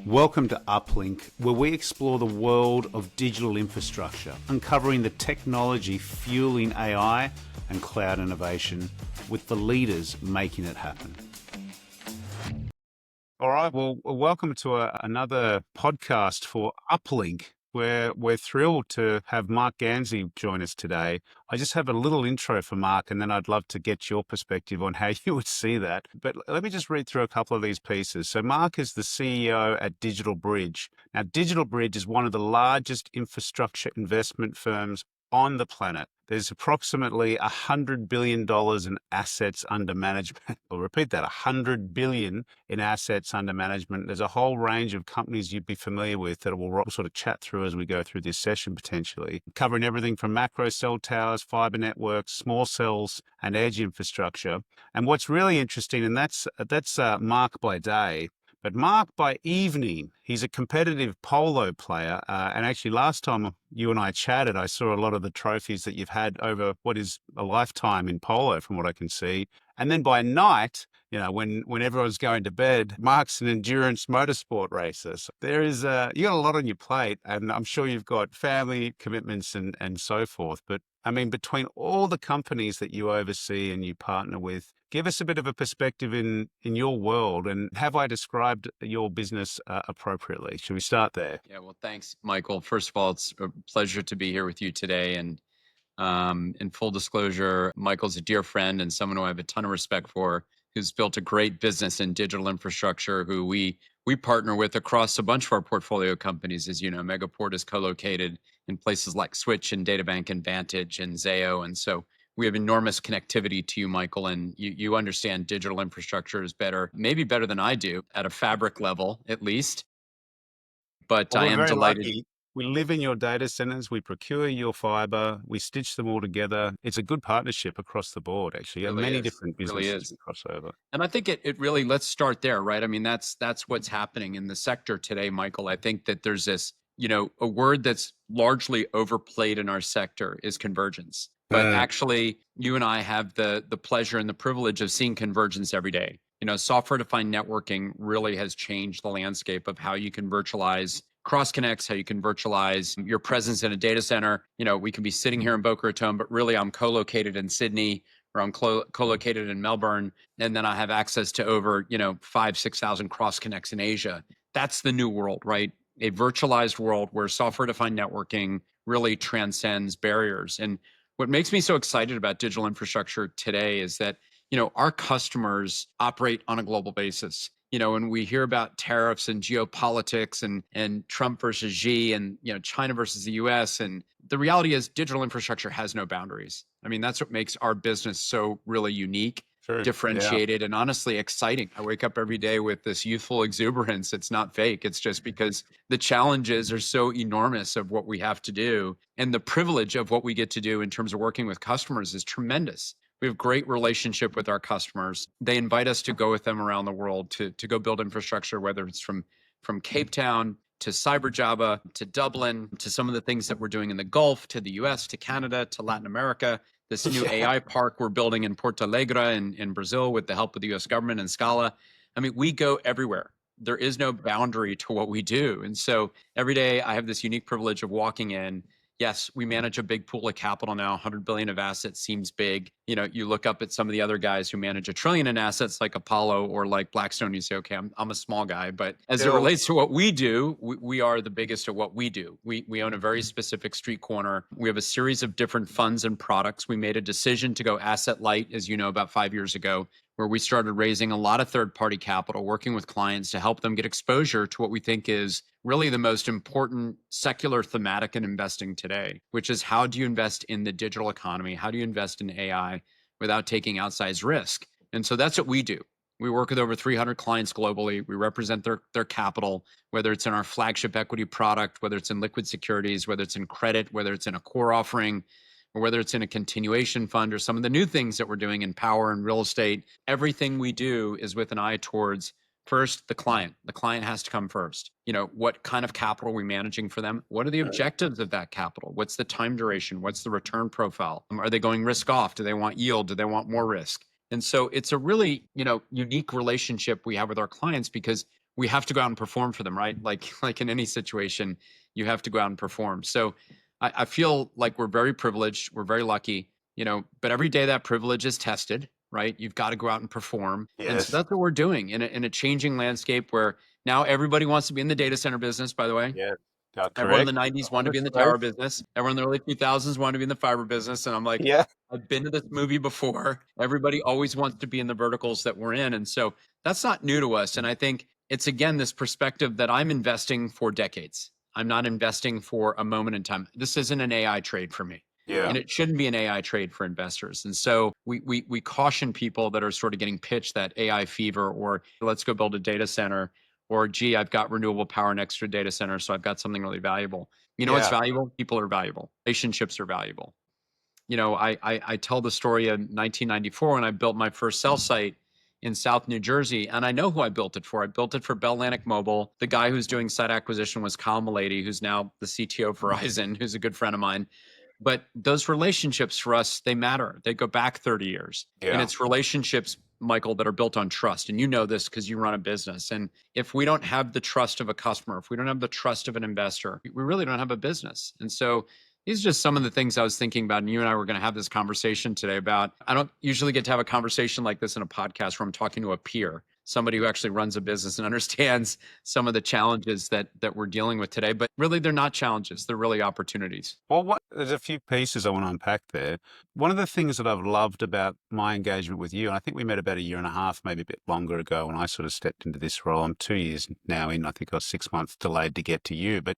Welcome to Uplink, where we explore the world of digital infrastructure, uncovering the technology fueling AI and cloud innovation with the leaders making it happen. All right, well, welcome to another podcast for Uplink, where we're thrilled to have Marc Ganzi join us today. I just have a little intro for Marc, and then I'd love to get your perspective on how you would see that. But let me just read through a couple of these pieces. So Marc is the CEO at DigitalBridge. Now, DigitalBridge is one of the largest infrastructure investment firms on the planet. There's approximately $100 billion in assets under management. I'll repeat that, $100 billion in assets under management. There's a whole range of companies you'd be familiar with that we'll sort of chat through as we go through this session potentially, covering everything from macro cell towers, fiber networks, small cells, and edge infrastructure. And what's really interesting, and that's Marc by day, but Marc, by evening, he's a competitive polo player. And actually, last time you and I chatted, I saw a lot of the trophies that you've had over what is a lifetime in polo, from what I can see. And then by night, you know, when everyone's going to bed, Marc's an endurance motorsport racer. So there is, you got a lot on your plate, and I'm sure you've got family commitments and so forth. But I mean, between all the companies that you oversee and you partner with, give us a bit of a perspective in your world, and have I described your business appropriately? Should we start there? Yeah, well, thanks, Michael. First of all, it's a pleasure to be here with you today. And in full disclosure, Michael's a dear friend and someone who I have a ton of respect for, who's built a great business in digital infrastructure, who we partner with across a bunch of our portfolio companies. As you know, Megaport is co-located in places like Switch and DataBank and Vantage and Zayo. And so we have enormous connectivity to you, Michael, and you understand digital infrastructure is better, maybe better than I do at a fabric level, at least. But Well, I we're am very delighted. lucky. We live in your data centers, we procure your fiber, we stitch them all together. It's a good partnership across the board, actually, and Really many is. different Really businesses is. we cross over. And I think it really, let's start there, right? I mean, that's what's happening in the sector today, Michael. I think that there's this, a word that's largely overplayed in our sector is convergence. But actually, you and I have the pleasure and the privilege of seeing convergence every day. Software-defined networking really has changed the landscape of how you can virtualize cross connects, how you can virtualize your presence in a data center. We can be sitting here in Boca Raton, but really I'm co-located in Sydney, or I'm co-located in Melbourne, and then I have access to over 5,000-6,000 cross connects in Asia. That's the new world, right? A virtualized world where software-defined networking really transcends barriers. And what makes me so excited about digital infrastructure today is that our customers operate on a global basis. When we hear about tariffs and geopolitics and Trump versus Xi and China versus the US, and the reality is digital infrastructure has no boundaries. I mean, that's what makes our business so really unique, True. Yeah. differentiated, and honestly exciting. I wake up every day with this youthful exuberance. It's not fake. It's just because the challenges are so enormous of what we have to do, and the privilege of what we get to do in terms of working with customers is tremendous. We have great relationship with our customers. They invite us to go with them around the world to go build infrastructure, whether it's from Cape Town to Cyber Java to Dublin to some of the things that we're doing in the Gulf to the US to Canada to Latin America. This new AI park we're building in Porto Alegre in Brazil with the help of the US government and Scala. I mean, we go everywhere. There is no boundary to what we do. And so every day I have this unique privilege of walking in. Yes, we manage a big pool of capital now. 100 billion of assets seems big. You look up at some of the other guys who manage $1 trillion in assets like Apollo or like Blackstone, you say, okay, I'm a small guy. But as it relates to what we do, we are the biggest at what we do. We own a very specific street corner. We have a series of different funds and products. We made a decision to go asset light, as you know, about 5 years ago, where we started raising a lot of third-party capital, working with clients to help them get exposure to what we think is really the most important secular thematic in investing today, which is how do you invest in the digital economy? How do you invest in AI without taking outsized risk? And so that's what we do. We work with over 300 clients globally. We represent their capital, whether it's in our flagship equity product, whether it's in liquid securities, whether it's in credit, whether it's in a core offering, or whether it's in a continuation fund, or some of the new things that we're doing in power and real estate. Everything we do is with an eye towards first the client. The client has to come first. What kind of capital are we managing for them? What are the objectives of that capital? What's the time duration? What's the return profile? Are they going risk off? Do they want yield? Do they want more risk? And so it's a really, unique relationship we have with our clients because we have to go out and perform for them, right? Like in any situation, you have to go out and perform. So I feel like we're very privileged, we're very lucky, but every day that privilege is tested, right? You've got to go out and perform. And so Yes. that's what we're doing in a changing landscape where now everybody wants to be in the data center business, by the way. Yeah. Everyone in the Correct. 90s wanted to be in the Honestly. tower business. Everyone in the early 2000s wanted to be in the fiber business. And I'm like, Yeah. I've been to this movie before. Everybody always wants to be in the verticals that we're in. And so that's not new to us. And I think it's, again, this perspective that I'm investing for decades. I'm not investing for a moment in time. This isn't an AI trade for me. Yeah. And it shouldn't be an AI trade for investors. And so we caution people that are sort of getting pitched that AI fever, or let's go build a data center, or gee, I've got renewable power next to a data center, so I've got something really valuable. You know what's Yeah. valuable? People are valuable. Relationships are valuable. I tell the story of 1994 when I built my first cell site in South New Jersey, and I know who I built it for. I built it for Bell Atlantic Mobile. The guy who's doing site acquisition was Kyle Milady, who's now the CTO of Verizon, who's a good friend of mine. But those relationships for us, they matter. They go back 30 years. And Yeah. it's relationships, Michael, that are built on trust. And you know this because you run a business. And if we don't have the trust of a customer, if we don't have the trust of an investor, we really don't have a business. And so these are just some of the things I was thinking about. And you and I were going to have this conversation today about, I don't usually get to have a conversation like this in a podcast where I'm talking to a peer, somebody who actually runs a business and understands some of the challenges that we're dealing with today. But really, they're not challenges. They're really opportunities. Well, there's a few pieces I want to unpack there. One of the things that I've loved about my engagement with you, and I think we met about a year and a half, maybe a bit longer ago when I sort of stepped into this role. I'm 2 years now in. I think I was 6 months delayed to get to you. But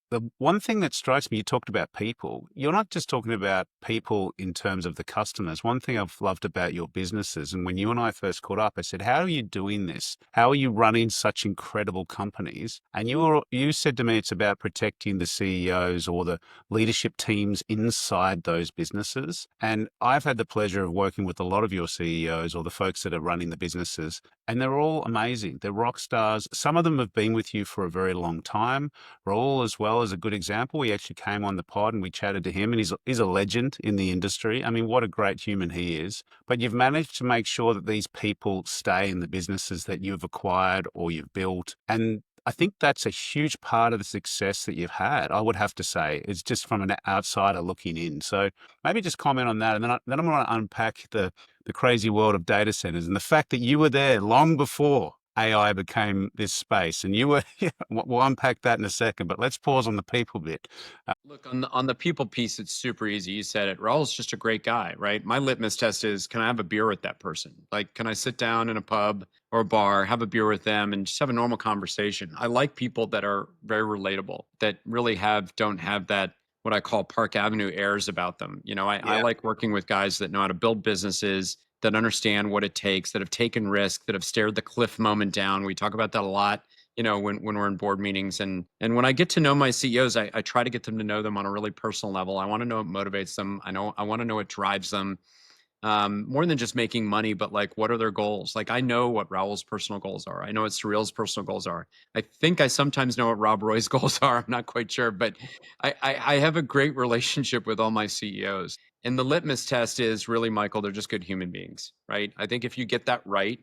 the one thing that strikes me, you talked about people. You're not just talking about people in terms of the customers. One thing I've loved about your businesses, and when you and I first caught up, I said, "How are you doing this? How are you running such incredible companies?" And you said to me, it's about protecting the CEOs or the leadership teams inside those businesses. And I've had the pleasure of working with a lot of your CEOs or the folks that are running the businesses, and they're all amazing. They're rock stars. Some of them have been with you for a very long time. Raul, as well, is a good example. We actually came on the pod and we chatted to him, and he's a legend in the industry. I mean, what a great human he is. But you've managed to make sure that these people stay in the businesses that you've acquired or you've built. And I think that's a huge part of the success that you've had, I would have to say. It's just from an outsider looking in. So maybe just comment on that. And then I'm going to unpack the crazy world of data centers and the fact that you were there long before AI became this space. And you were, yeah, we'll unpack that in a second, but let's pause on the people bit. Look, on the people piece, it's super easy. You said it. Raul's just a great guy, right? My litmus test is, can I have a beer with that person? Like, can I sit down in a pub or a bar, have a beer with them, and just have a normal conversation? I like people that are very relatable, that really don't have that what I call Park Avenue airs about them. I Yeah. like working with guys that know how to build businesses, that understand what it takes, that have taken risk, that have stared the cliff moment down. We talk about that a lot, when we're in board meetings. And when I get to know my CEOs, I try to get them to know them on a really personal level. I want to know what motivates them. I want to know what drives them, more than just making money, but like, what are their goals? Like, I know what Raul's personal goals are. I know what Surreal's personal goals are. I think I sometimes know what Rob Roy's goals are. I'm not quite sure, but I have a great relationship with all my CEOs. And the litmus test is really, Michael, they're just good human beings, right? I think if you get that right,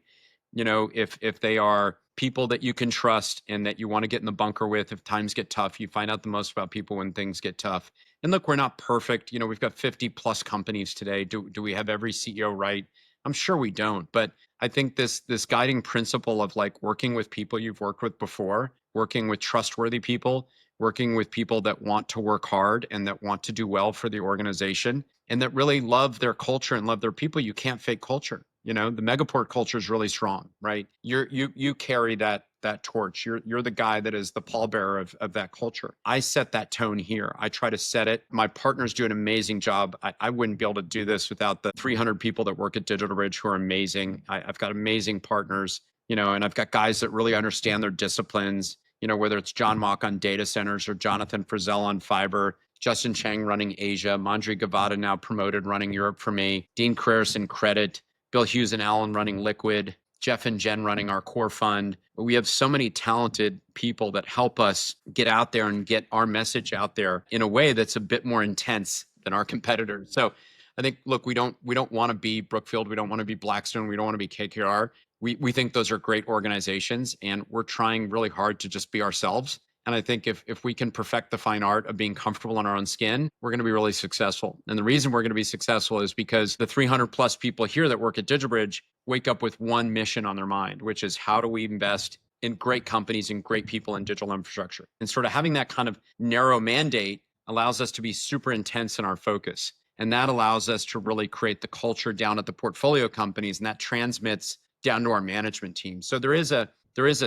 if they are people that you can trust and that you want to get in the bunker with, if times get tough, you find out the most about people when things get tough. And look, we're not perfect. We've got 50 plus companies today. Do we have every CEO right? I'm sure we don't. But I think this guiding principle of like working with people you've worked with before, working with trustworthy people, working with people that want to work hard and that want to do well for the organization and that really love their culture and love their people. You can't fake culture. The Megaport culture is really strong, right? You carry that torch. You're the guy that is the pallbearer of that culture. I set that tone here. I try to set it. My partners do an amazing job. I wouldn't be able to do this without the 300 people that work at DigitalBridge who are amazing. I've got amazing partners, and I've got guys that really understand their disciplines. Whether it's John Mock on data centers or Jonathan Frizzell on fiber, Justin Chang running Asia, Mandri Gavada now promoted running Europe for me, Dean Carreras in credit, Bill Hughes and Alan running Liquid, Jeff and Jen running our core fund. We have so many talented people that help us get out there and get our message out there in a way that's a bit more intense than our competitors. So I think, look, we don't want to be Brookfield. We don't want to be Blackstone. We don't want to be KKR. we think those are great organizations, and we're trying really hard to just be ourselves. And I think if we can perfect the fine art of being comfortable in our own skin, we're going to be really successful. And the reason we're going to be successful is because the 300 plus people here that work at DigitalBridge wake up with one mission on their mind, which is how do we invest in great companies and great people in digital infrastructure? And sort of having that kind of narrow mandate allows us to be super intense in our focus. And that allows us to really create the culture down at the portfolio companies, and that transmits down to our management team. So there is a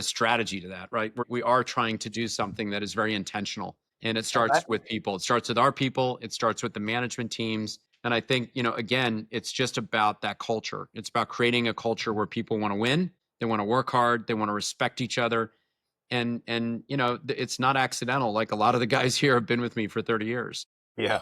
strategy to that, right? We are trying to do something that is very intentional, and it starts with people. It starts with our people. It starts with the management teams. And I think, again, it's just about that culture. It's about creating a culture where people want to win. They want to work hard. They want to respect each other. And it's not accidental. Like a lot of the guys here have been with me for 30 years. Yeah.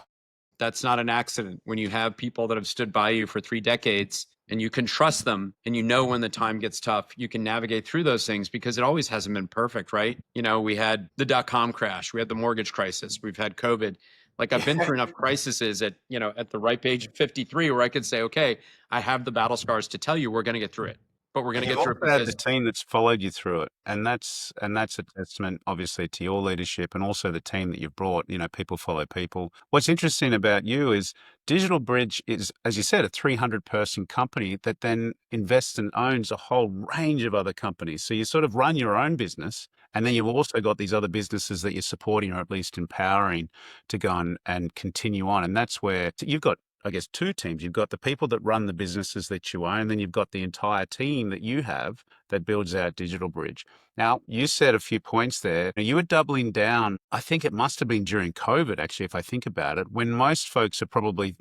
That's not an accident. When you have people that have stood by you for 3 decades and you can trust them, and when the time gets tough, you can navigate through those things, because it always hasn't been perfect, right? We had the dot-com crash, we had the mortgage crisis, we've had COVID. Like I've been through enough crises at the ripe age of 53 where I could say, okay, I have the battle scars to tell you we're going to get through it. But we're going to You've get through also it had the because team that's followed you through it, and that's a testament, obviously, to your leadership and also the team that you've brought. People follow people. What's interesting about you is DigitalBridge is, as you said, a 300-person company that then invests and owns a whole range of other companies. So you sort of run your own business, and then you've also got these other businesses that you're supporting or at least empowering to go and continue on. And that's where you've got, I guess, 2 teams. You've got the people that run the businesses that you own, and then you've got the entire team that you have that builds out DigitalBridge. Now, you said a few points there. You were doubling down. I think it must have been during COVID, actually, if I think about it, when most folks are probably,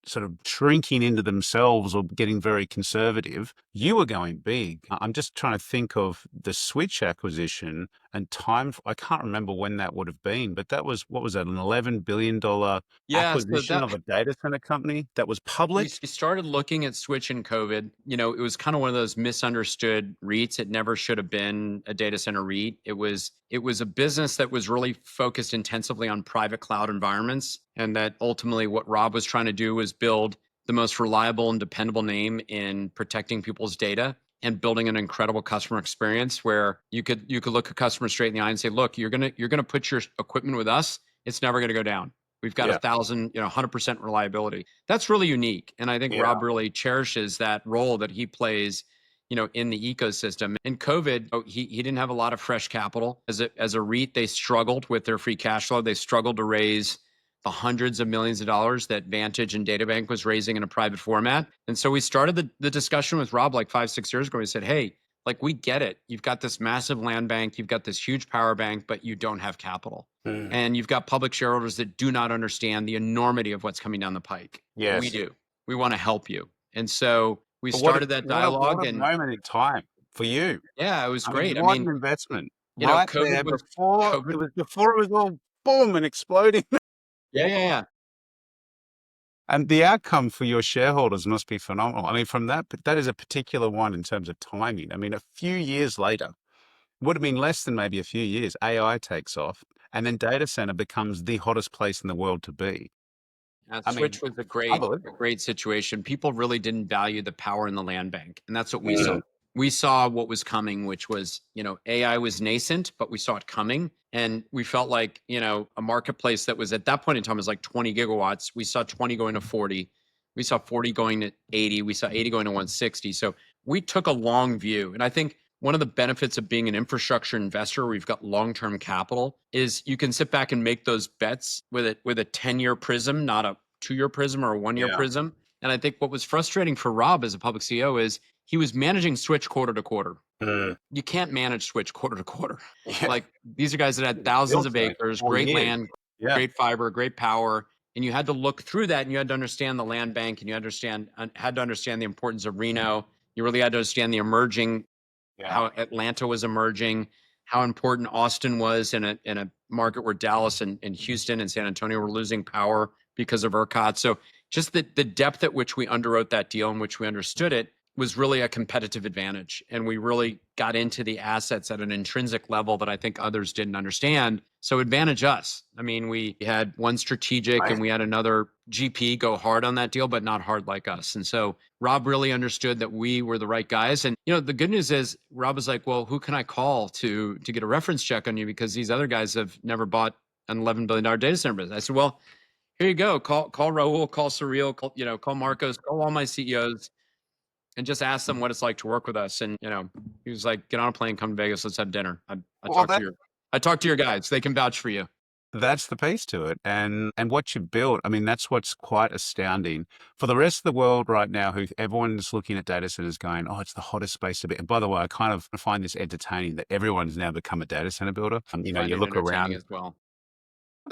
sort of shrinking into themselves or getting very conservative. You were going big. I'm just trying to think of the Switch acquisition and time. I can't remember when that would have been, but that was, what was that, an $11 billion so acquisition that of a data center company that was we public? started looking at Switch in COVID. It was kind of one of those misunderstood REITs. It never should have been a data center REIT. It was a business that was really focused intensively on private cloud environments, and that ultimately what Rob was trying to do was build the most reliable and dependable name in protecting people's data and building an incredible customer experience where you could look a customer straight in the eye and say, look, you're gonna put your equipment with us. It's never gonna go down. We've got Yeah. 100% reliability. That's really unique. And I think Yeah. Rob really cherishes that role that he plays, in the ecosystem. In COVID, he didn't have a lot of fresh capital. As a REIT, they struggled with their free cash flow. They struggled to raise the hundreds of millions of dollars that Vantage and DataBank was raising in a private format. And so we started the discussion with Rob like 5-6 years ago. We said, hey, like, we get it. You've got this massive land bank, you've got this huge power bank, but you don't have capital. And you've got public shareholders that do not understand the enormity of what's coming down the pike. Yes. We do. We want to help you. And so we But started that dialogue, what a and moment in time for you. yeah, it was I mean, great. I what mean, an investment. Right COVID there was before COVID. it was all boom and exploding. Yeah, yeah, yeah. And the outcome for your shareholders must be phenomenal. I mean, from that is a particular one in terms of timing. I mean, a few years later, would have been less than maybe a few years, AI takes off, and then data center becomes the hottest place in the world to be. I mean, Switch was a unbelievable. great situation. People really didn't value the power in the land bank, and that's what we saw. Mm. We saw what was coming, which was, AI was nascent, but we saw it coming, and we felt like, a marketplace that was at that point in time was like 20 gigawatts. We saw 20 going to 40. We saw 40 going to 80. We saw 80 going to 160. So we took a long view, and I think one of the benefits of being an infrastructure investor where you've got long-term capital is you can sit back and make those bets with a 10-year prism, not a 2-year prism or a 1-year Yeah. prism. And I think what was frustrating for Rob as a public CEO is he was managing Switch quarter to quarter. Mm. You can't manage Switch quarter to quarter. Yeah. Like, these are guys that had It was thousands built of for acres, 4 great years. land, Yeah. great fiber, great power. And you had to look through that, and you had to understand the land bank, and you had to understand the importance of Reno. You really had to understand the emerging, Yeah. how Atlanta was emerging, how important Austin was in a market where Dallas and Houston and San Antonio were losing power because of ERCOT. So just the depth at which we underwrote that deal and which we understood it was really a competitive advantage. And we really got into the assets at an intrinsic level that I think others didn't understand. So advantage us. I mean, we had one strategic and Right. we had another GP go hard on that deal, but not hard like us. And so Rob really understood that we were the right guys. And the good news is Rob was like, well, who can I call to get a reference check on you? Because these other guys have never bought an $11 billion data center business. I said, well, here you go. Call Raul, call Surreal, call Marcos, call all my CEOs and just ask them what it's like to work with us. And he was like, "Get on a plane, come to Vegas, let's have dinner." I Well, talked to your guys; they can vouch for you. that's the piece to it. And what you built, I mean, that's what's quite astounding. For the rest of the world right now, who everyone's looking at data centers going, oh, it's the hottest space to be. And by the way, I kind of find this entertaining that everyone's now become a data center builder. I You find it look entertaining around, as well.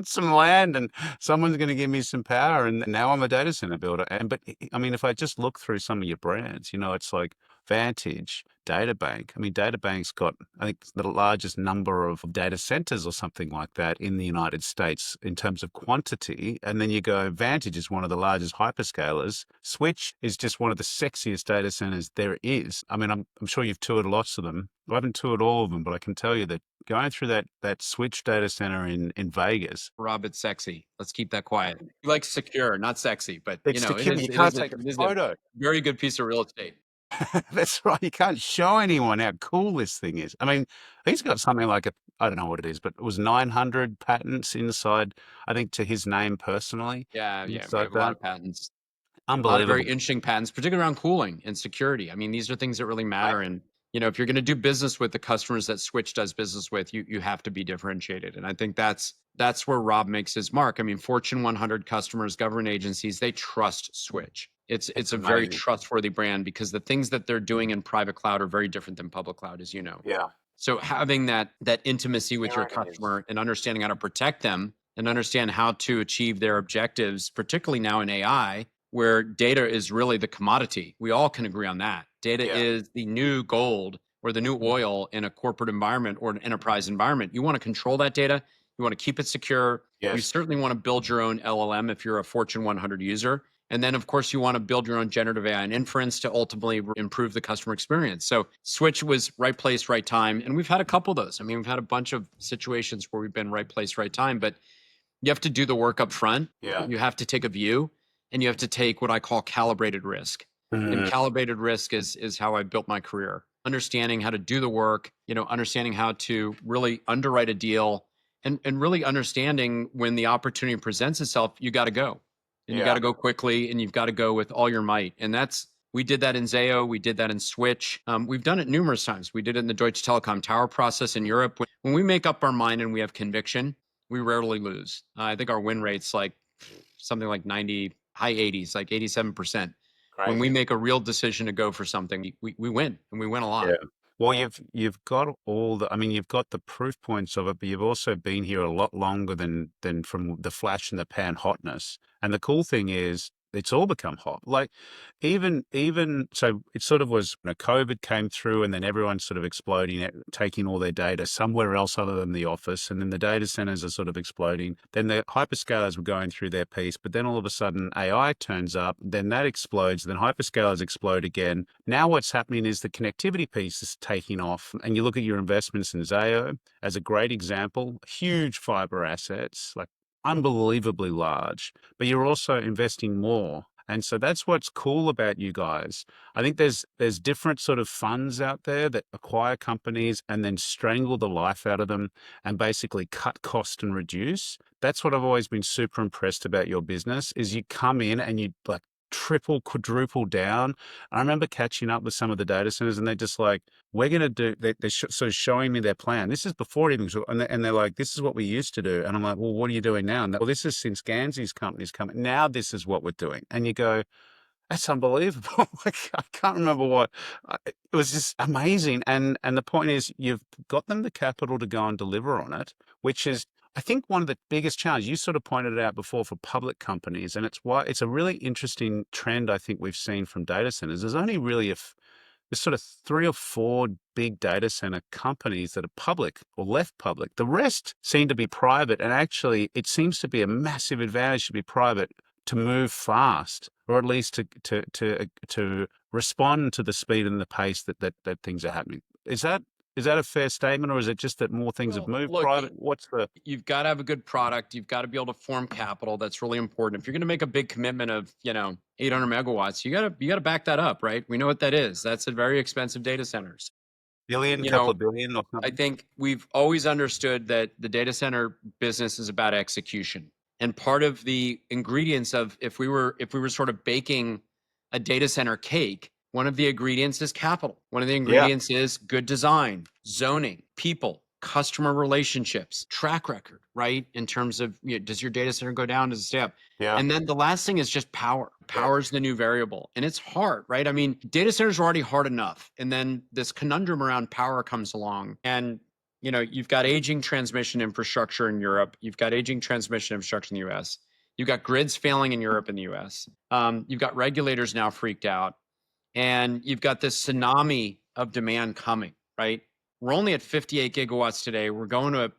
some land and someone's going to give me some power and now I'm a data center builder. But I mean, if I just look through some of your brands, it's like Vantage, DataBank. I mean, DataBank's got, I think, the largest number of data centers or something like that in the United States in terms of quantity. And then you go, Vantage is one of the largest hyperscalers. Switch is just one of the sexiest data centers there is. I mean, I'm sure you've toured lots of them. I haven't toured all of them, but I can tell you that going through that Switch data center in Vegas, Rob, it's sexy. Let's keep that quiet. You like secure, not sexy, but it's it secure. is You can't take a it is a photo. very good piece of real estate. That's right. You can't show anyone how cool this thing is. I mean, he's got something like I don't know what it is, but it was 900 patents inside, I think, to his name personally, Yeah, we inside have a lot that. of patents. A lot of very Unbelievable. interesting patents, particularly around cooling and security. I mean, these are things that really Right. matter. And if you're going to do business with the customers that Switch does business with, you have to be differentiated. And I think that's where Rob makes his mark. I mean, Fortune 100 customers, government agencies, they trust Switch. It's It's a very amazing. trustworthy brand because the things that they're doing in private cloud are very different than public cloud, as you know. Yeah. So having that intimacy with There your it is. customer and understanding how to protect them and understand how to achieve their objectives, particularly now in AI, where data is really the commodity. We all can agree on that. Data Yeah. is the new gold or the new oil in a corporate environment or an enterprise environment. You want to control that data. You want to keep it secure. You Yes. certainly want to build your own LLM if you're a Fortune 100 user. And then, of course, you want to build your own generative AI and inference to ultimately improve the customer experience. So, Switch was right place, right time. And we've had a couple of those. I mean, we've had a bunch of situations where we've been right place, right time, but you have to do the work up front. Yeah. You have to take a view and you have to take what I call calibrated risk. And Mm, calibrated risk is how I built my career. Understanding how to do the work, understanding how to really underwrite a deal and really understanding when the opportunity presents itself, you got to go. And you got yeah. to go quickly and you've got to go with all your might. And we did that in Zayo. We did that in Switch. We've done it numerous times. We did it in the Deutsche Telekom tower process in Europe. When we make up our mind and we have conviction, we rarely lose. I think our win rate's like something like 90, high 80s, like 87%. When we Crazy. make a real decision to go for something, we win and we win a Yeah. lot. Well, you've got I mean, you've got the proof points of it, but you've also been here a lot longer than from the flash in the pan hotness. And the cool thing is it's all become hot. Like even so it sort of was, COVID came through and then everyone's sort of exploding, taking all their data somewhere else other than the office. And then the data centers are sort of exploding. Then the hyperscalers were going through their piece, but then all of a sudden AI turns up, then that explodes, then hyperscalers explode again. Now what's happening is the connectivity piece is taking off. And you look at your investments in Zayo as a great example, huge fiber assets, like unbelievably large, but you're also investing more. And so that's what's cool about you guys. I think there's different sort of funds out there that acquire companies and then strangle the life out of them and basically cut cost and reduce. That's what I've always been super impressed about your business is you come in and you like triple, quadruple down. I remember catching up with some of the data centers and they're just like, we're going to do, they're sort of showing me their plan. This is before it even, and they're like, this is what we used to do. And I'm like, well, what are you doing now? And well, this is since Ganzi's company's coming. Now this is what we're doing. And you go, that's unbelievable. Like, I can't remember it was just amazing. And the point is you've got them the capital to go and deliver on it, which is, I think one of the biggest challenges you sort of pointed it out before for public companies. And it's why it's a really interesting trend I think we've seen from data centers. There's only really there's sort of 3 or 4 big data center companies that are public or left public. The rest seem to be private. And actually it seems to be a massive advantage to be private to move fast, or at least to respond to the speed and the pace that things are happening. Is that a fair statement, or is it just that more things have Well, moved look, private? What's the you've got to have a good product. You've got to be able to form capital. That's really important. If you're going to make a big commitment of, 800 megawatts, you got to back that up, right? We know what that is. That's a very expensive data centers. billion, You couple know, of billion or I something? think we've always understood that the data center business is about execution. And part of the ingredients of if we were sort of baking a data center cake, one of the ingredients is capital. One of the Yeah, ingredients is good design, zoning, people, customer relationships, track record, right? In terms of, does your data center go down? Does it stay up? yeah, And then the last thing is just power. yes, Power is the new variable. And it's hard, right? I mean, data centers are already hard enough. And then this conundrum around power comes along. And you've got aging transmission infrastructure in Europe. You've got aging transmission infrastructure in the US. You've got grids failing in Europe and the US. You've got regulators now freaked out. And you've got this tsunami of demand coming, right? We're only at 58 gigawatts today. We're going to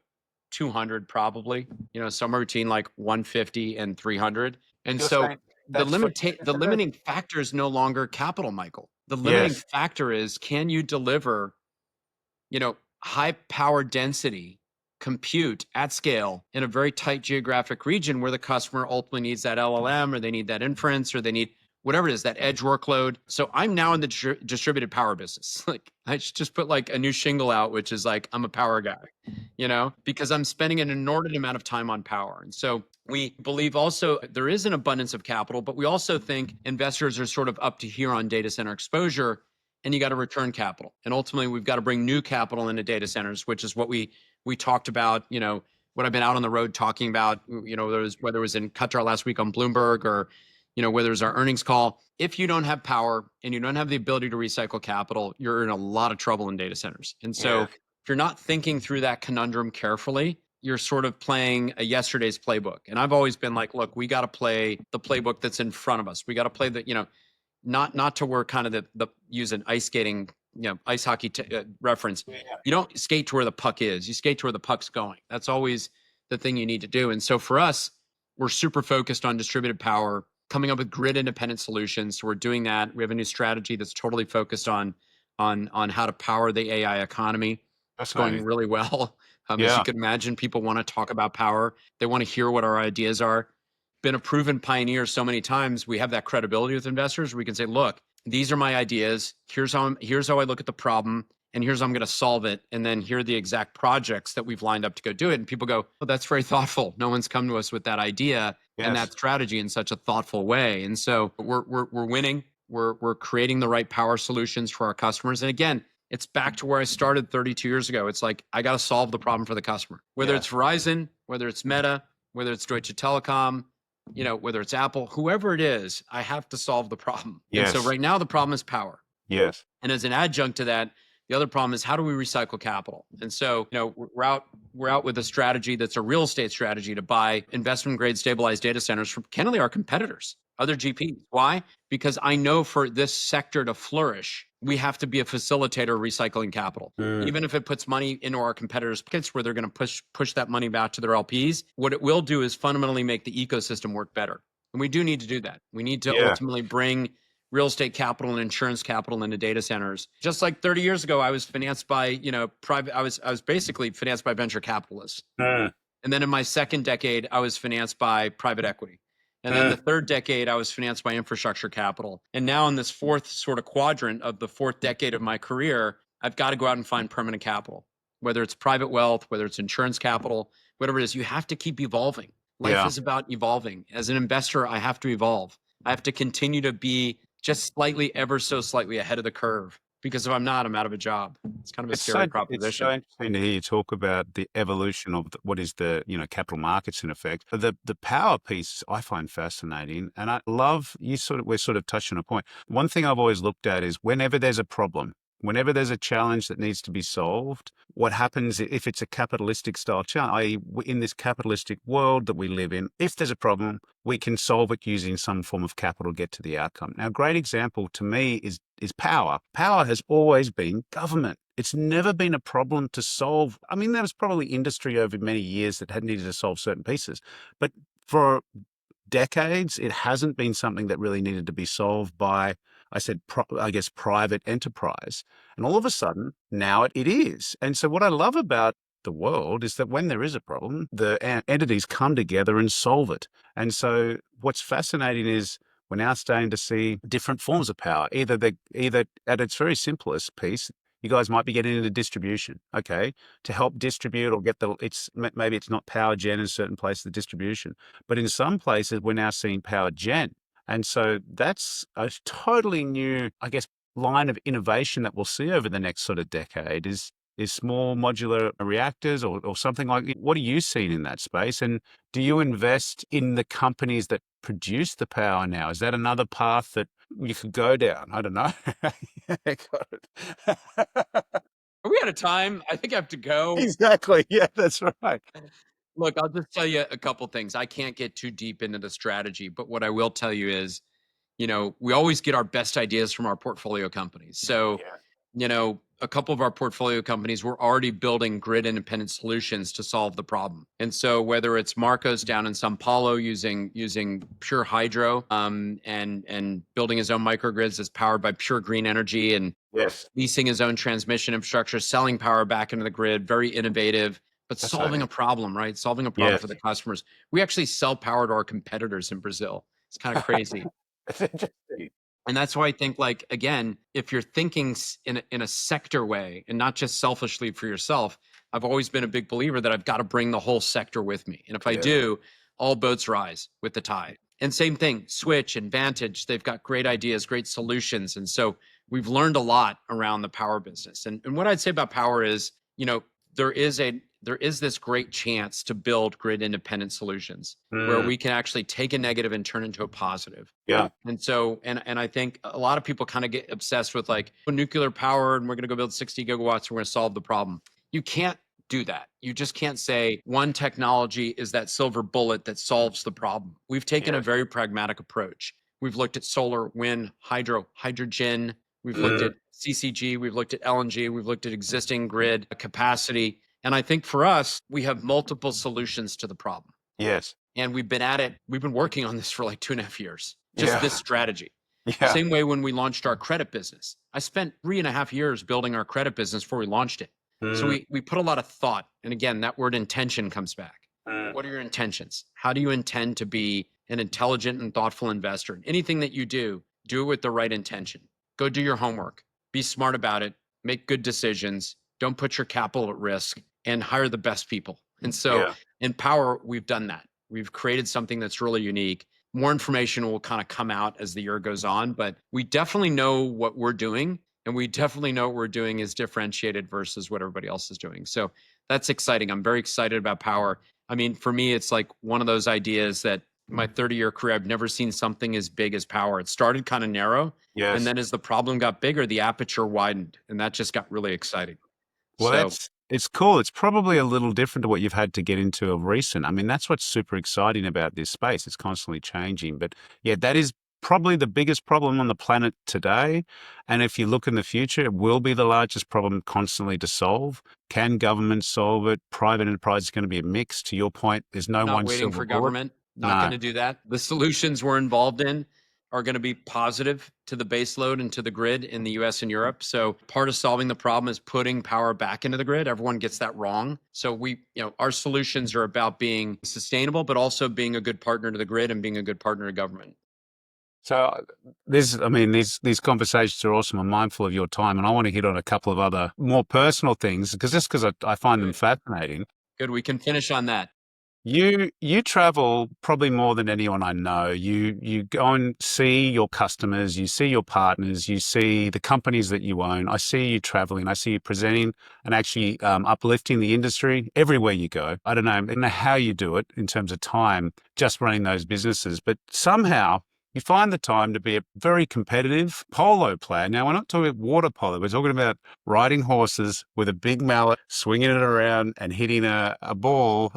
200 probably, somewhere between like 150 and 300. And you're so saying that's for data the centers? limiting factor is no longer capital, Michael. The limiting Yes, factor is, can you deliver, high power density compute at scale in a very tight geographic region where the customer ultimately needs that LLM, or they need that inference, or they need whatever it is, that edge workload. So I'm now in the distributed power business. Like, I should just put like a new shingle out, which is like, I'm a power guy, because I'm spending an inordinate amount of time on power. And so we believe also there is an abundance of capital, but we also think investors are sort of up to here on data center exposure, and you got to return capital. And ultimately, we've got to bring new capital into data centers, which is what we talked about, what I've been out on the road talking about, whether it was in Qatar last week on Bloomberg, or, whether it's our earnings call. If you don't have power and you don't have the ability to recycle capital, you're in a lot of trouble in data centers. And so yes, if you're not thinking through that conundrum carefully, you're sort of playing a yesterday's playbook. And I've always been like, look, we got to play the playbook that's in front of us. We got to play not to where kind of the use an ice skating, ice hockey reference. yeah, You don't skate to where the puck is. You skate to where the puck's going. That's always the thing you need to do. And so for us, we're super focused on distributed power, coming up with grid independent solutions. So we're doing that. We have a new strategy that's totally focused on how to power the AI economy. It's going fascinating. really well. As you Yeah, can imagine, people want to talk about power. They want to hear what our ideas are. Been a proven pioneer so many times. We have that credibility with investors. We can say, look, these are my ideas. Here's how I look at the problem, and here's how I'm going to solve it. And then here are the exact projects that we've lined up to go do it. And people go, oh, that's very thoughtful. No one's come to us with that idea and yes, that strategy in such a thoughtful way. And so we're winning. We're creating the right power solutions for our customers. And again, it's back to where I started 32 years ago. It's like, I got to solve the problem for the customer, whether yeah, it's Verizon, whether it's Meta, whether it's Deutsche Telekom, whether it's Apple, whoever it is, I have to solve the problem. And so yes, right now the problem is power. yes, And as an adjunct to that, the other problem is, how do we recycle capital? And so, we're out with a strategy that's a real estate strategy to buy investment grade stabilized data centers from candidly our competitors, other GPs. Why? Because I know for this sector to flourish, we have to be a facilitator of recycling capital. mm, Even if it puts money into our competitors' pockets where they're going to push that money back to their LPs, what it will do is fundamentally make the ecosystem work better. And we do need to do that. We need to yeah, ultimately bring real estate capital and insurance capital into data centers. Just like 30 years ago, I was financed by, private, I was basically financed by venture capitalists. mm, And then in my second decade, I was financed by private equity. And then the mm, third decade, I was financed by infrastructure capital. And now in this fourth sort of quadrant of the fourth decade of my career, I've got to go out and find permanent capital, whether it's private wealth, whether it's insurance capital, whatever it is. You have to keep evolving. Life yeah. is about evolving. As an investor, I have to evolve. I have to continue to be just slightly, ever so slightly ahead of the curve, because if I'm not, I'm out of a job. It's kind of a scary It's so proposition. interesting to hear you talk about the evolution of what is the capital markets in effect. The power piece I find fascinating, and I love we're sort of touching on a point. One thing I've always looked at is whenever there's a problem, whenever there's a challenge that needs to be solved, what happens if it's a capitalistic style challenge, i.e., in this capitalistic world that we live in, if there's a problem, we can solve it using some form of capital to get to the outcome. Now, a great example to me is power. Power has always been government. It's never been a problem to solve. I mean, there was probably industry over many years that had needed to solve certain pieces, but for decades, it hasn't been something that really needed to be solved by I said, I guess, private enterprise. And all of a sudden, now it is. And so what I love about the world is that when there is a problem, the entities come together and solve it. And so what's fascinating is we're now starting to see different forms of power. Either at its very simplest piece, you guys might be getting into distribution, okay, to help distribute or get maybe it's not power gen in certain places, the distribution, but in some places we're now seeing power gen. And so that's a totally new, I guess, line of innovation that we'll see over the next sort of decade is small modular reactors or something like it. What are you seeing in that space? And do you invest in the companies that produce the power now? Is that another path that you could go down? I don't know. Got it. Are we out of time? I think I have to go. Exactly. Yeah, that's right. Look, I'll just tell you a couple things. I can't get too deep into the strategy, but what I will tell you is, we always get our best ideas from our portfolio companies. So, Yeah. a couple of our portfolio companies were already building grid independent solutions to solve the problem. And so whether it's Marco's down in Sao Paulo using pure hydro, and building his own microgrids that's powered by pure green energy and Yes. leasing his own transmission infrastructure, selling power back into the grid, very innovative, but solving Fascinating. a problem, right? Solving a problem Yes. for the customers. We actually sell power to our competitors in Brazil. It's kind of crazy. That's interesting. And that's why I think, like, again, if you're thinking in a sector way and not just selfishly for yourself, I've always been a big believer that I've got to bring the whole sector with me. And if I Yeah. do, all boats rise with the tide. And same thing, Switch and Vantage, they've got great ideas, great solutions. And so we've learned a lot around the power business. And what I'd say about power is, there is this great chance to build grid independent solutions where Mm, we can actually take a negative and turn into a positive. yeah. And so, and I think a lot of people kind of get obsessed with like nuclear power and we're going to go build 60 gigawatts and we're going to solve the problem. You can't do that. You just can't say one technology is that silver bullet that solves the problem. We've taken a Yes. very pragmatic approach. We've looked at solar, wind, hydro, hydrogen. We've looked Mm, at CCG. We've looked at LNG. We've looked at existing grid capacity. And I think for us, we have multiple solutions to the problem. yes. And we've been at it. We've been working on this for like 2.5 years, just this Yeah. strategy. Yeah. Same way when we launched our credit business. I spent 3.5 years building our credit business before we launched it. So Mm, we put a lot of thought. And again, that word intention comes back. mm, What are your intentions? How do you intend to be an intelligent and thoughtful investor? Anything that you do it with the right intention. Go do your homework. Be smart about it. Make good decisions. Don't put your capital at risk and hire the best people. And so yeah. in Power, we've done that. We've created something that's really unique. More information will kind of come out as the year goes on, but we definitely know what we're doing. And we definitely know what we're doing is differentiated versus what everybody else is doing. So that's exciting. I'm very excited about Power. I mean, for me, it's like one of those ideas that in my 30-year career, I've never seen something as big as Power. It started kind of narrow. And Yes. then as the problem got bigger, the aperture widened. And that just got really exciting. Well, So it's cool. It's probably a little different to what you've had to get into of recent. I mean, that's what's super exciting about this space. It's constantly changing. But yeah, that is probably the biggest problem on the planet today. And if you look in the future, it will be the largest problem constantly to solve. Can government solve it? Private enterprise is going to be a mix. To your point, there's no not one waiting silver for bullet. government, not going No. to do that. The solutions we're involved in are going to be positive to the base load and to the grid in the US and Europe. So part of solving the problem is putting power back into the grid. Everyone gets that wrong. So our solutions are about being sustainable, but also being a good partner to the grid and being a good partner to government. So I mean, these conversations are awesome. I'm mindful of your time, and I want to hit on a couple of other more personal things because I find them Good. fascinating. Good. We can finish on that. You travel probably more than anyone I know. You go and see your customers, you see your partners, you see the companies that you own. I see you traveling. I see you presenting and actually uplifting the industry everywhere you go. I don't know how you do it in terms of time, just running those businesses, but somehow you find the time to be a very competitive polo player. Now, we're not talking about water polo. We're talking about riding horses with a big mallet, swinging it around and hitting a ball.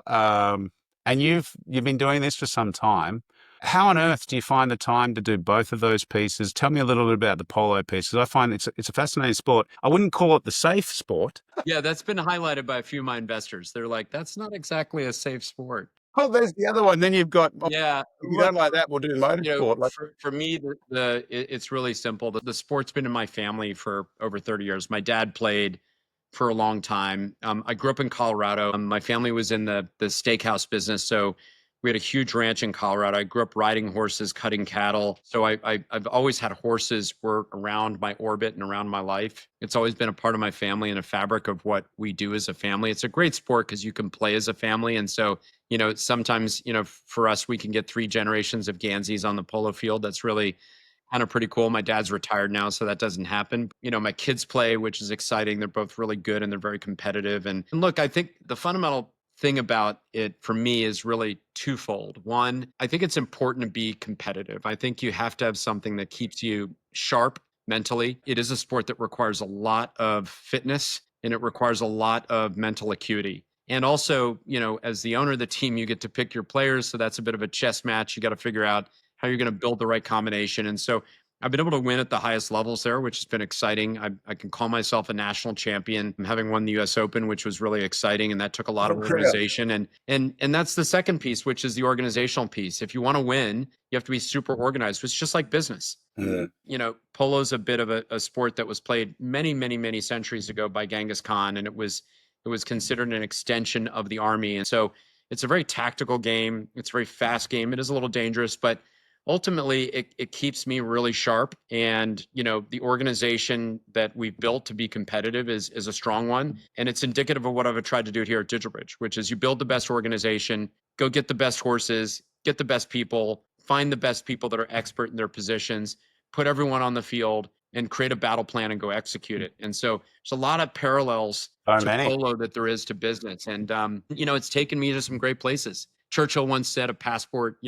And you've been doing this for some time. How on earth do you find the time to do both of those pieces? Tell me a little bit about the polo piece, 'cause I find it's a fascinating sport. I wouldn't call it the safe sport. Yeah, that's been highlighted by a few of my investors. They're like, that's not exactly a safe sport. Oh, there's the other one. Then you've got, oh, Yeah, if you don't look, like that, we'll do motorsport. Like, for me, it's really simple. The sport's been in my family for over 30 years. My dad played for a long time. I grew up in Colorado. My family was in the steakhouse business, so we had a huge ranch in Colorado. I grew up riding horses, cutting cattle. So I've always had horses were around my orbit and around my life. It's always been a part of my family and a fabric of what we do as a family. It's a great sport because you can play as a family, and so sometimes, for us, we can get 3 generations of Ganzis on the polo field. That's really kind of pretty cool. My dad's retired now, so that doesn't happen. My kids play, which is exciting. They're both really good and they're very competitive. And look, I think the fundamental thing about it for me is really twofold. One, I think it's important to be competitive. I think you have to have something that keeps you sharp mentally. It is a sport that requires a lot of fitness and it requires a lot of mental acuity. And also, as the owner of the team, you get to pick your players. So that's a bit of a chess match. You got to figure out how you're going to build the right combination. And so I've been able to win at the highest levels there, which has been exciting. I can call myself a national champion, having won the U.S. Open, which was really exciting, and that took a lot of organization. And that's the second piece, which is the organizational piece. If you want to win, you have to be super organized. It's just like business. Polo's a bit of a sport that was played many, many, many centuries ago by Genghis Khan, and it was considered an extension of the army. And so it's a very tactical game. It's a very fast game. It is a little dangerous, but ultimately it keeps me really sharp. And the organization that we've built to be competitive is a strong one, and it's indicative of what I've tried to do here at DigitalBridge, which is you build the best organization, go get the best horses, get the best people, find the best people that are expert in their positions, put everyone on the field, and create a battle plan and go execute it. And so there's a lot of parallels so to many. polo that there is to business. And it's taken me to some great places. Churchill once said a passport,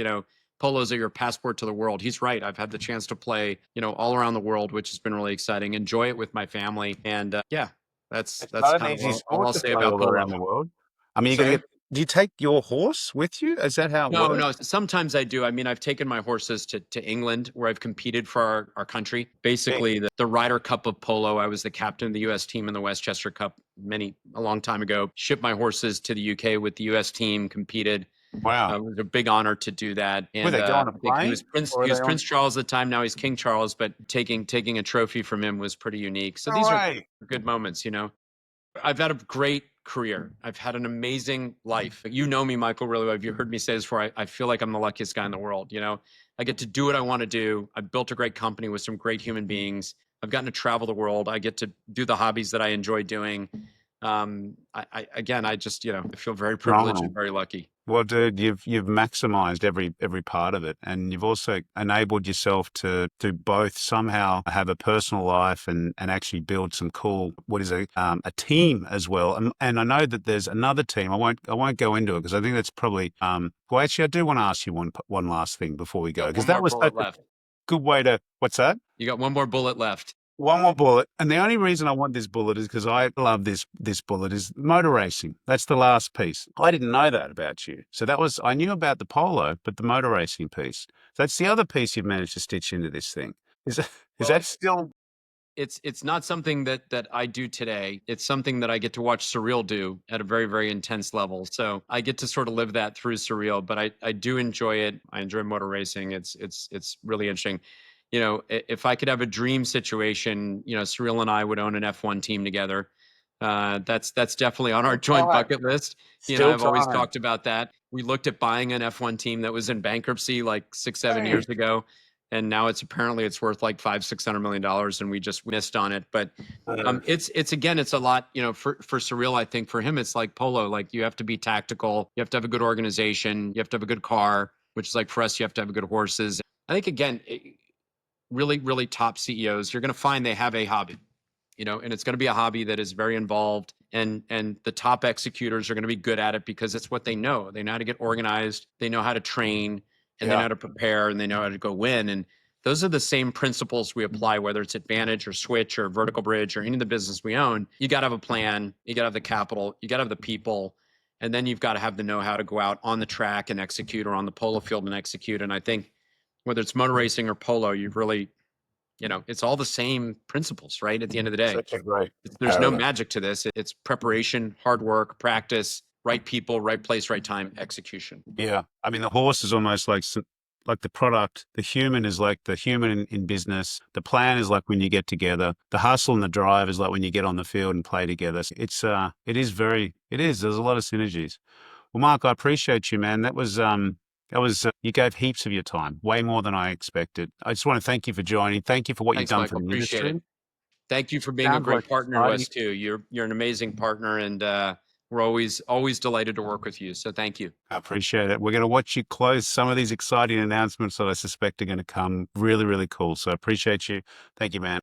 polos are your passport to the world. He's right. I've had the chance to play, all around the world, which has been really exciting. Enjoy it with my family, and yeah, that's It's not kind an of easy all sport I'll to say play about all polo. around the world. I mean, you got to Sorry? get. Do you take your horse with you? Is that how it No, works? no. Sometimes I do. I mean, I've taken my horses to England where I've competed for our country. Big. Basically, the Ryder Cup of polo. I was the captain of the U.S. team in the Westchester Cup a long time ago. Shipped my horses to the U.K. with the U.S. team, competed. Wow. It was a big honor to do that. Were And they go on a I think he plane was Prince. or are He they was on? Prince Charles at the time. Now he's King Charles. But taking a trophy from him was pretty unique. So No these are way. good moments. I've had a great career. I've had an amazing life. You know me, Michael, really well. You heard me say this before. I feel like I'm the luckiest guy in the world. I get to do what I want to do. I've built a great company with some great human beings. I've gotten to travel the world. I get to do the hobbies that I enjoy doing. I just, I feel very privileged and Phenomenal. very lucky. Well, dude, you've maximized every part of it, and you've also enabled yourself to both somehow have a personal life and actually build some cool what is a team as well. And I know that there's another team. I won't go into it because I think that's probably well, actually, I do want to ask you one last thing before we go Got because one that more was such bullet a left. good way to. What's that? You got one more bullet left. One more bullet. And the only reason I want this bullet is because I love this bullet is motor racing. That's the last piece. I didn't know that about you. So I knew about the polo, but the motor racing piece. That's the other piece you've managed to stitch into this thing. Is that, is Well, that still? it's not something that I do today. It's something that I get to watch Surreal do at a very, very intense level. So I get to sort of live that through Surreal, but I do enjoy it. I enjoy motor racing. It's really interesting. If I could have a dream situation, Surreal and I would own an F1 team together. That's definitely on our joint Time. bucket list. He and I Still have always time. talked about that. We looked at buying an F1 team that was in bankruptcy like 6, 7 Hey. years ago, and now it's worth like $500-600 million, and we just missed on it. But it's again, it's a lot, for Surreal. I think for him, it's like polo. Like you have to be tactical. You have to have a good organization. You have to have a good car, which is like for us, you have to have good horses. I think again, really, really top CEOs, you're going to find they have a hobby, and it's going to be a hobby that is very involved. And the top executors are going to be good at it because it's what they know. They know how to get organized. They know how to train, and they know Yeah. how to prepare, and they know how to go win. And those are the same principles we apply, whether it's Advantage or Switch or Vertical Bridge or any of the business we own. You got to have a plan. You got to have the capital. You got to have the people. And then you've got to have the know-how to go out on the track and execute, or on the polo field and execute. And I think whether it's motor racing or polo, you've really, it's all the same principles, right? At the end of the day, Such a great there's no paradigm. magic to this. It's preparation, hard work, practice, right people, right place, right time, execution. Yeah. I mean, the horse is almost like the product. The human is like the human in business. The plan is like when you get together. The hustle and the drive is like when you get on the field and play together. So it is. There's a lot of synergies. Well, Mark, I appreciate you, man. You gave heaps of your time, way more than I expected. I just want to thank you for joining. Thank you for what you've Thanks, done for Michael. the Appreciate industry. it. Thank you for being a Sounds like great partner to exciting. us too. You're an amazing partner, and we're always delighted to work with you. So thank you. I appreciate it. We're going to watch you close some of these exciting announcements that I suspect are going to come. Really, really cool. So I appreciate you. Thank you, man.